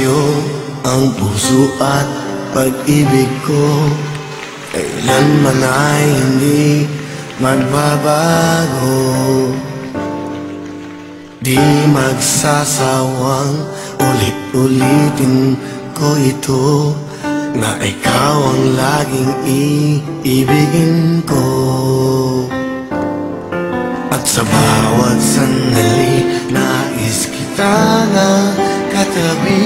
sa'yo ang puso at pag-ibig ko. Kailanman ay hindi magbabago. Di magsasawang ulit-ulitin ko ito, na ikaw ang laging iibigin ko. At sa bawat sandali, nais kita na katabi,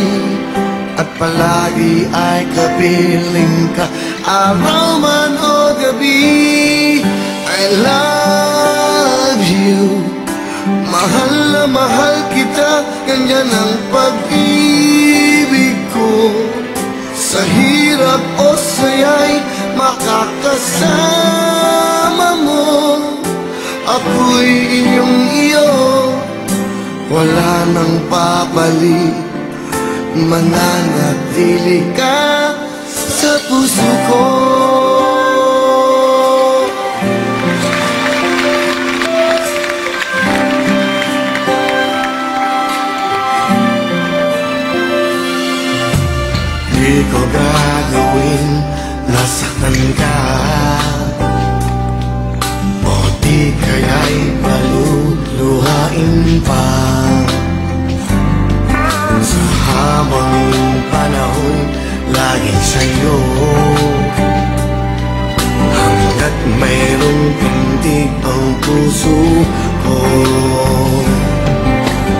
at palagi ay kapiling ka, araw man o gabi. I love you, mahal na mahal kita, ganyan ang pag-ibig ko. Sa hirap o saya'y makakasama mo, ako'y iyong iyo, wala nang papalit, mananatili ka sa puso ko. Di ko gagawin na saktan ka, o di kaya'y paluluhain pa. Sa habang panahon, laging sa'yo, hanggat mayroong tindig ang puso ko.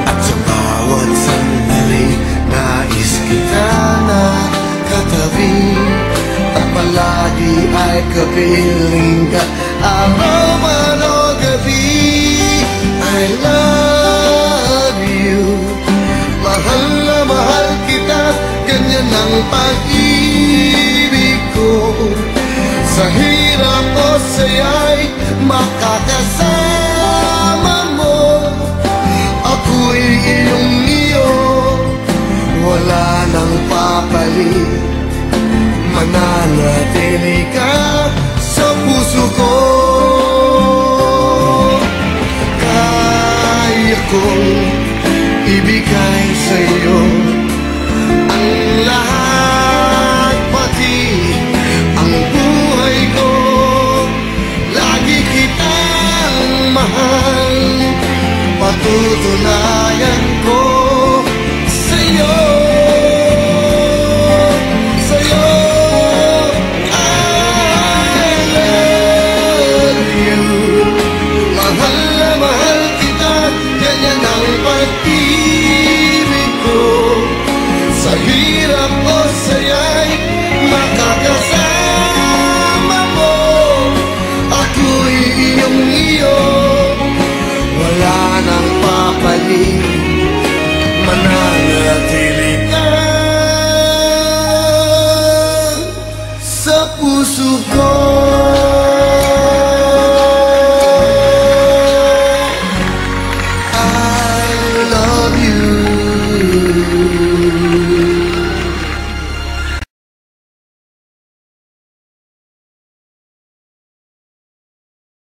At sa bawat sandali, nais kita na katabi, at palagi ay kapiling ka, araw man o gabi. I love you, mahal na mahal kita, ganyan ang pag-ibig ko. Sa hirap o saya'y makakasama mo, ako'y iyong iyo, wala nang papalit, mananatili ka sa puso ko. Kaya kong ibigay sa'yo